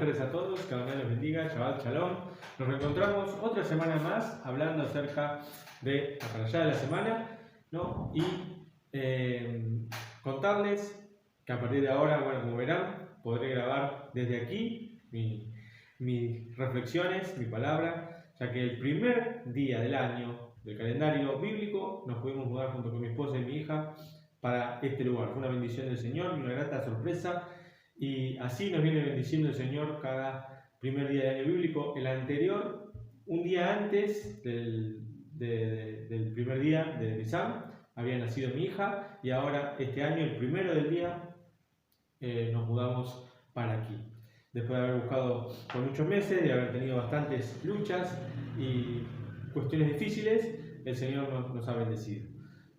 tardes a todos, que Dios los bendiga, Shabbat Shalom. Nos reencontramos otra semana más hablando acerca de la parashá de la semana, ¿no? Y contarles que a partir de ahora, bueno, como verán, podré grabar desde aquí mis reflexiones, mi palabra, ya que el primer día del año del calendario bíblico nos pudimos mudar junto con mi esposa y mi hija para este lugar. Fue una bendición del Señor, una grata sorpresa. Y así nos viene bendiciendo el Señor cada primer día del año bíblico. El anterior, un día antes del primer día de Nisan, había nacido mi hija, y ahora este año, el primero del día, nos mudamos para aquí. Después de haber buscado por muchos meses, de haber tenido bastantes luchas y cuestiones difíciles, el Señor nos ha bendecido.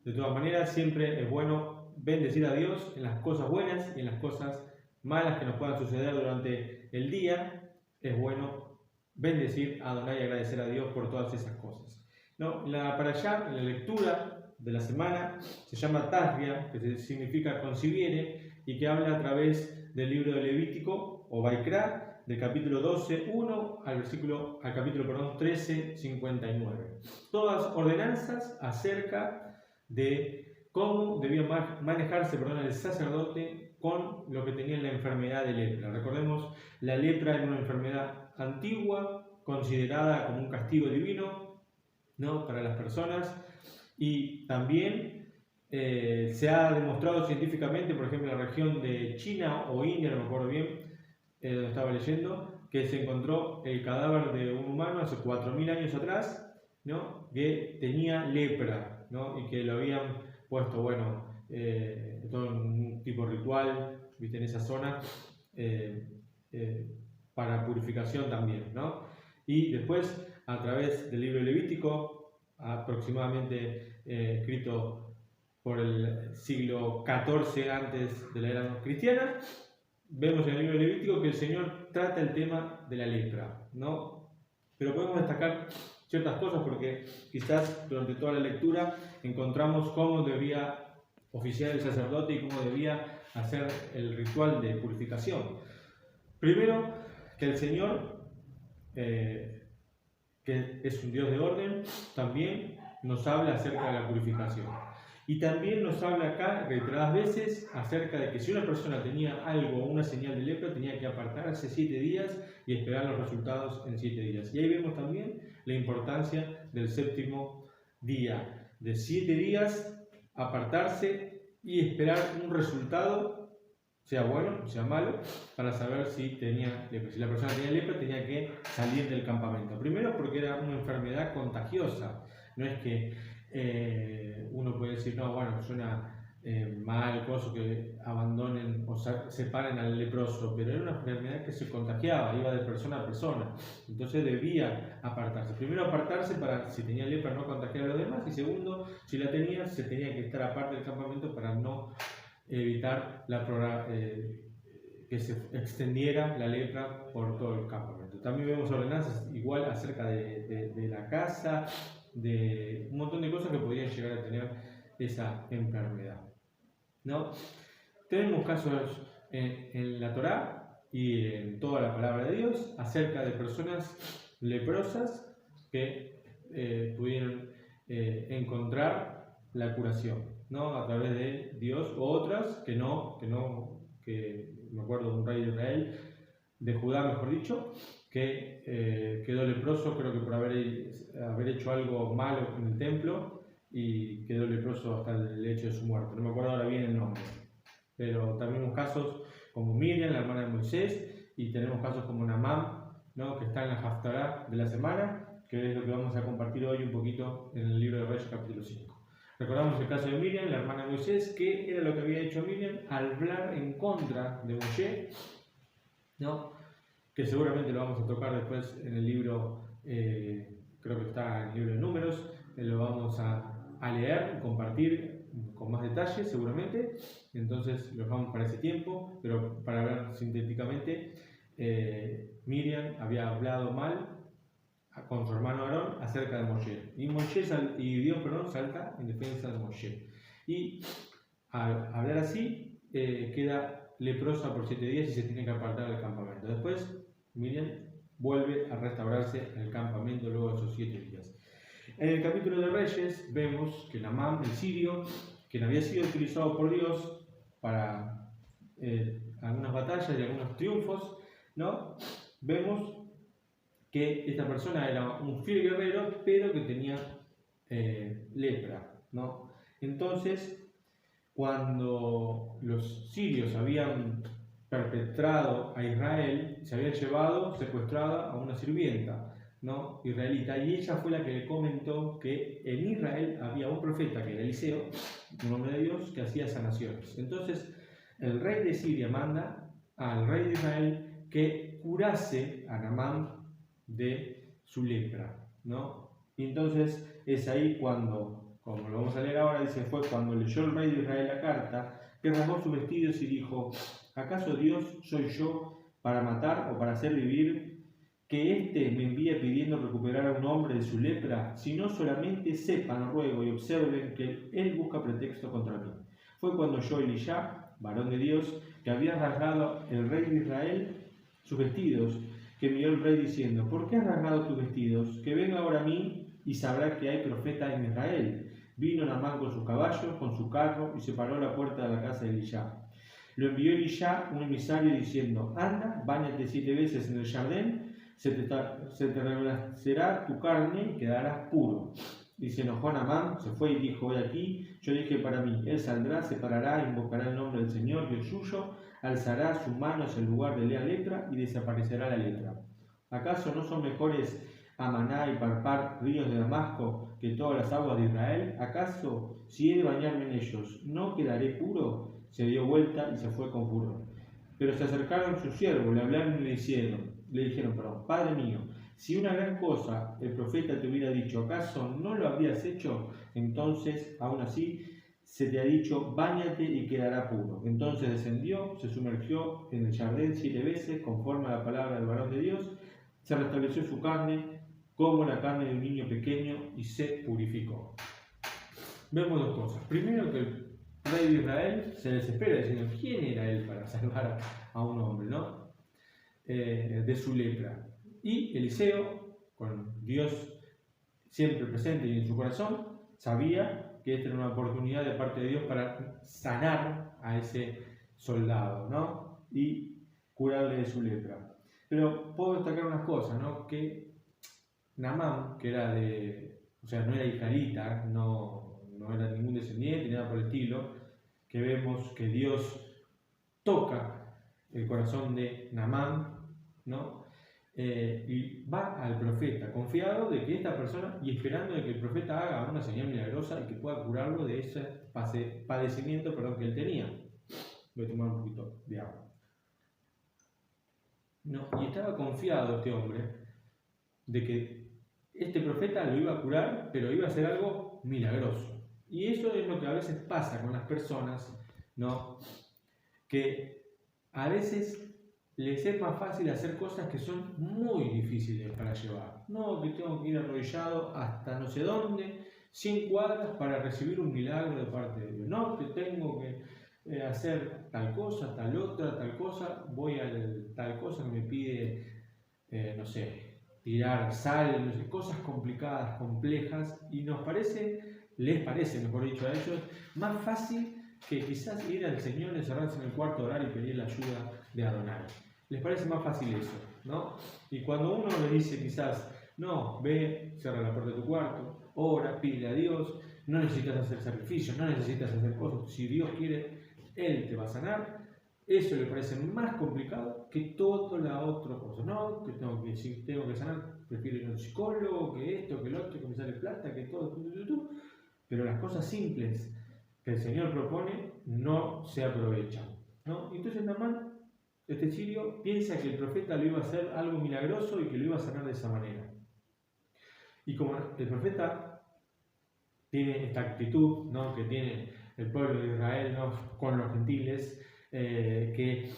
De todas maneras, siempre es bueno bendecir a Dios en las cosas buenas y en las cosas malas que nos puedan suceder durante el día. Es bueno bendecir a Adonai y agradecer a Dios por todas esas cosas, ¿no? Para allá, en la lectura de la semana, se llama Tazria, que significa concibiere, y que habla a través del libro de Levítico o Baikra, del capítulo 12, 1 al capítulo 13, 59. Todas ordenanzas acerca de cómo debía manejarse el sacerdote con lo que tenía la enfermedad de lepra. Recordemos, la lepra era una enfermedad antigua, considerada como un castigo divino, ¿no?, para las personas, y también se ha demostrado científicamente, por ejemplo, en la región de China o India, no me acuerdo bien, donde estaba leyendo, que se encontró el cadáver de un humano hace 4.000 años atrás, ¿no?, que tenía lepra, ¿no?, y que lo habían puesto, bueno, todo un tipo ritual, ¿viste?, en esa zona, para purificación también, ¿no? Y después, a través del libro Levítico, aproximadamente escrito por el siglo XIV antes de la era cristiana, vemos en el libro Levítico que el Señor trata el tema de la lepra, ¿no? Pero podemos destacar ciertas cosas porque quizás durante toda la lectura encontramos cómo debía oficiar el sacerdote y cómo debía hacer el ritual de purificación. Primero, que el Señor, que es un Dios de orden, también nos habla acerca de la purificación. Y también nos habla acá reiteradas veces acerca de que si una persona tenía algo, una señal de lepra, tenía que apartarse 7 días y esperar los resultados en 7 días. Y ahí vemos también la importancia del séptimo día, de 7 días apartarse y esperar un resultado, sea bueno o sea malo, para saber si tenía lepra. Si la persona tenía lepra, tenía que salir del campamento. Primero, porque era una enfermedad contagiosa. No es que uno puede decir, no, bueno, suena mal, cosa que abandonen o separen al leproso, pero era una enfermedad que se contagiaba, iba de persona a persona. Entonces debía apartarse. Primero, apartarse para, si tenía lepra, no contagiar a los demás, y segundo, si la tenía, se tenía que estar aparte del campamento para no evitar que se extendiera la lepra por todo el campamento. También vemos ordenanzas igual acerca de la casa, de un montón de cosas que podían llegar a tener esa enfermedad, ¿no? Tenemos casos en la Torá y en toda la palabra de Dios acerca de personas leprosas que pudieron encontrar la curación, ¿no?, a través de Dios, o otras que me acuerdo de un rey de Israel, de Judá mejor dicho, que quedó leproso, creo que por haber hecho algo malo en el templo, y quedó leproso hasta el hecho de su muerte. No me acuerdo ahora bien el nombre. Pero también tenemos casos como Miriam, la hermana de Moisés, y tenemos casos como Naamán, ¿no?, que está en la Haftará de la semana, que es lo que vamos a compartir hoy un poquito en el libro de Reyes capítulo 5. Recordamos el caso de Miriam, la hermana de Moisés, que era lo que había hecho Miriam al hablar en contra de Moshe, ¿no?, que seguramente lo vamos a tocar después en el libro, creo que está en el libro de Números, lo vamos a leer y compartir con más detalle seguramente. Entonces lo dejamos para ese tiempo, pero para ver sintéticamente, Miriam había hablado mal con su hermano Aarón acerca de Moshe, y Dios salta en defensa de Moshe, y al hablar así queda leprosa por 7 días y se tiene que apartar del campamento. Después Miriam, vuelve a restaurarse el campamento luego de esos 7 días. En el capítulo de Reyes vemos que Naamán, el sirio, quien había sido utilizado por Dios para algunas batallas y algunos triunfos, ¿no? Vemos que esta persona era un fiel guerrero, pero que tenía lepra, ¿no? Entonces, cuando los sirios habían perpetrado a Israel, se había llevado secuestrada a una sirvienta, ¿no? Israelita, y ella fue la que le comentó que en Israel había un profeta, que era Eliseo, un hombre de Dios, que hacía sanaciones. Entonces, el rey de Siria manda al rey de Israel que curase a Naamán de su lepra, ¿no? Y entonces es ahí cuando, como lo vamos a leer ahora, dice, fue cuando leyó el rey de Israel la carta, que rasgó sus vestidos y dijo, ¿acaso Dios soy yo para matar o para hacer vivir, que éste me envíe pidiendo recuperar a un hombre de su lepra? Si no, solamente sepan, ruego, y observen que él busca pretexto contra mí. Fue cuando yo, Elisha, varón de Dios, que había rasgado el rey de Israel sus vestidos, que envió el rey diciendo, ¿por qué has rasgado tus vestidos? Que venga ahora a mí y sabrá que hay profeta en Israel. Vino Naamán con sus caballos, con su carro, y se paró a la puerta de la casa de Elisha. Lo envió Elisha, un emisario, diciendo, anda, báñate 7 veces en el Jardín, se te renacerá tu carne y quedarás puro. Y se enojó Naamán, se fue y dijo, he aquí, yo dije para mí, él saldrá, se parará, invocará el nombre del Señor y el suyo, alzará su mano hacia el lugar de la lepra y desaparecerá la lepra. ¿Acaso no son mejores Amaná y Parpar, ríos de Damasco, que todas las aguas de Israel? ¿Acaso, si he de bañarme en ellos, no quedaré puro? Se dio vuelta y se fue con furor. Pero se acercaron sus siervos, le hablaron y le dijeron, Padre mío, si una gran cosa el profeta te hubiera dicho, ¿acaso no lo habrías hecho? Entonces, aún así, se te ha dicho, báñate y quedará puro. Entonces descendió, se sumergió en el Jardín 7 veces, conforme a la palabra del varón de Dios, se restableció su carne como la carne de un niño pequeño y se purificó. Vemos 2 cosas. Primero, que el rey de Israel se desespera diciendo, ¿quién era él para salvar a un hombre, ¿no? De su lepra? Y Eliseo, con Dios siempre presente y en su corazón, sabía que esta era una oportunidad de parte de Dios para sanar a ese soldado, ¿no? Y curarle de su lepra. Pero puedo destacar unas cosas, ¿no? Que Naamán, que era no era israelita, no era ningún descendiente, ni nada por el estilo, que vemos que Dios toca el corazón de Naamán, ¿no? Y va al profeta, confiado de que esta persona, y esperando de que el profeta haga una señal milagrosa y que pueda curarlo de ese padecimiento que él tenía. Voy a tomar un poquito de agua. No, y estaba confiado este hombre de que este profeta lo iba a curar, pero iba a hacer algo milagroso. Y eso es lo que a veces pasa con las personas, ¿no? Que a veces les es más fácil hacer cosas que son muy difíciles para llevar. No, que tengo que ir arrodillado hasta no sé dónde, 100 cuadras para recibir un milagro de parte de Dios. No, que tengo que hacer tal cosa, tal otra, tal cosa. Voy a tal cosa que me pide, no sé, tirar sal, no sé, cosas complicadas, complejas. Y les parece, mejor dicho, a ellos, más fácil que quizás ir al Señor, encerrarse en el cuarto, orar y pedir la ayuda de Adonai. Les parece más fácil eso, ¿no? Y cuando uno le dice quizás, no, ve, cierra la puerta de tu cuarto, ora, pide a Dios, no necesitas hacer sacrificios, no necesitas hacer cosas, si Dios quiere, Él te va a sanar, eso le parece más complicado que toda la otra cosa, ¿no? Que si tengo que sanar, prefiero ir a un psicólogo, que esto, que lo otro, que me sale plata, que todo, pero las cosas simples que el Señor propone no se aprovechan, ¿no? Entonces Naamán, este sirio, piensa que el profeta lo iba a hacer algo milagroso y que lo iba a sanar de esa manera. Y como el profeta tiene esta actitud, ¿no?, que tiene el pueblo de Israel, ¿no?, con los gentiles, que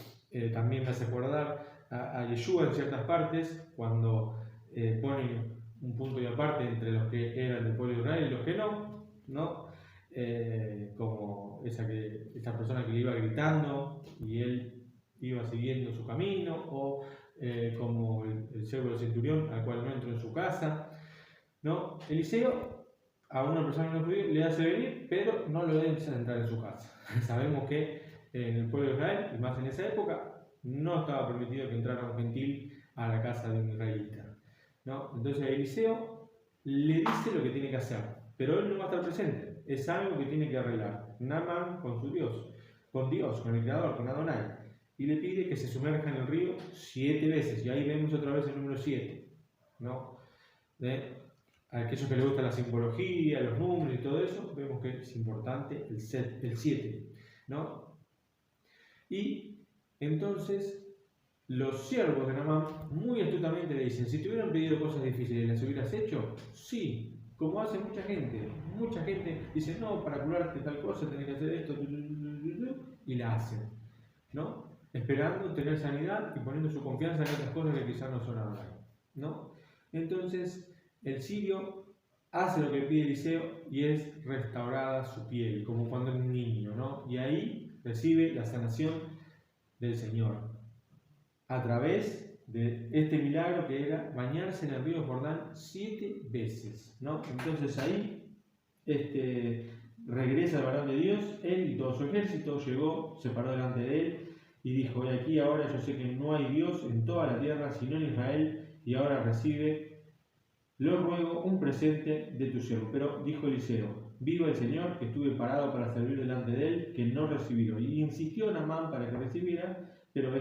también me hace acordar a Yeshua en ciertas partes, cuando pone un punto y aparte entre los que eran del pueblo de Israel y los que no, como esa persona que le iba gritando y él iba siguiendo su camino, o como el siervo del centurión, al cual no entró en su casa, ¿no? Eliseo a una persona no judía le hace venir, pero no lo deja entrar en su casa. Sabemos que en el pueblo de Israel, y más en esa época, no estaba permitido que entrara un gentil a la casa de un israelita, ¿no? Entonces Eliseo le dice lo que tiene que hacer, pero él no va a estar presente. Es algo que tiene que arreglar Naamán con su Dios, con el Creador, con Adonai. Y le pide que se sumerja en el río 7 veces. Y ahí vemos otra vez el número 7, ¿no? A aquellos que les gusta la simbología, los números y todo eso, vemos que es importante el 7, ¿no? Y entonces los siervos de Naamán muy astutamente le dicen: si te hubieran pedido cosas difíciles, ¿las hubieras hecho? Sí, como hace mucha gente. Mucha gente dice: no, para curarte tal cosa tenés que hacer esto, y la hacen, ¿no? Esperando tener sanidad y poniendo su confianza en otras cosas que quizás no son Adonai, ¿no? Entonces el sirio hace lo que pide Eliseo y es restaurada su piel, como cuando es un niño, ¿no? Y ahí recibe la sanación del Señor a través de este milagro que era bañarse en el río Jordán 7 veces, ¿no? Entonces ahí regresa el varón de Dios, él y todo su ejército, llegó, se paró delante de él y dijo: he aquí ahora yo sé que no hay Dios en toda la tierra sino en Israel, y ahora recibe, lo ruego, un presente de tu siervo. Pero dijo Eliseo: viva el Señor, que estuve parado para servir delante de él, que no recibió. Y insistió Naamán para que recibiera, pero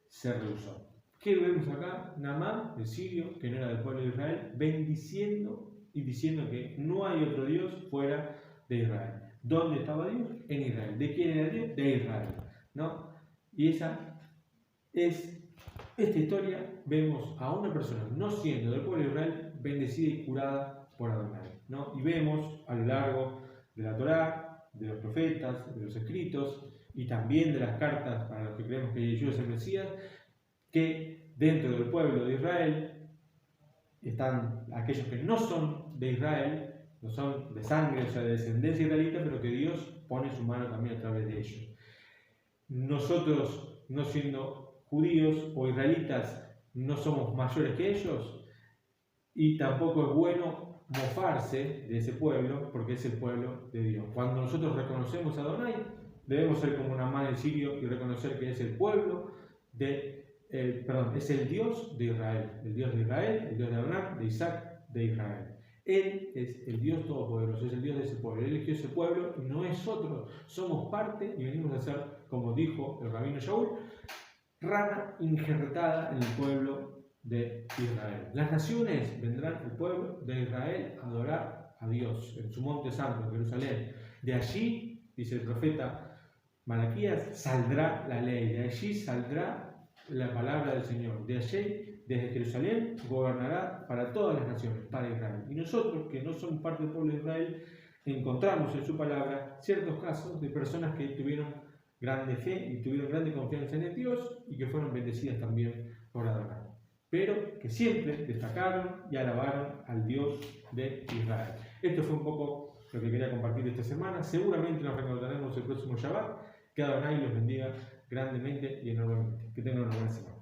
se rehusó. ¿Qué vemos acá? Naamán, el sirio, que no era del pueblo de Israel, bendiciendo y diciendo que no hay otro Dios fuera de Israel. ¿Dónde estaba Dios? En Israel. ¿De quién era Dios? De Israel, ¿no? Y esta historia, vemos a una persona no siendo del pueblo de Israel bendecida y curada por Adonai, ¿no? Y vemos a lo largo de la Torá, de los profetas, de los escritos y también de las cartas para los que creemos que Yeshua es el Mesías, que dentro del pueblo de Israel están aquellos que no son de Israel, no son de sangre, o sea, de descendencia israelita, pero que Dios pone su mano también a través de ellos. Nosotros, no siendo judíos o israelitas, no somos mayores que ellos, y tampoco es bueno mofarse de ese pueblo, porque es el pueblo de Dios. Cuando nosotros reconocemos a Adonai, debemos ser como Naamán el sirio y reconocer que es el pueblo es el Dios de Israel, el Dios de Israel, el Dios de Abraham, de Isaac, de Israel. Él es el Dios todopoderoso, es el Dios de ese pueblo. Él eligió ese pueblo y no es otro. Somos parte y venimos a ser, como dijo el rabino Shaul, rana injertada en el pueblo de Israel. Las naciones vendrán al pueblo de Israel a adorar a Dios en su monte santo, en Jerusalén. De allí, dice el profeta Malaquías, saldrá la ley, de allí saldrá la palabra del Señor. De allí, desde Jerusalén, gobernará para todas las naciones, para Israel. Y nosotros, que no somos parte del pueblo de Israel, encontramos en su palabra ciertos casos de personas que tuvieron grande fe y tuvieron grande confianza en el Dios y que fueron bendecidas también por Adonai, pero que siempre destacaron y alabaron al Dios de Israel. Esto fue un poco lo que quería compartir esta semana. Seguramente nos reencontraremos el próximo Shabbat. Que Adonai los bendiga grandemente y enormemente. Que tengan una buena semana.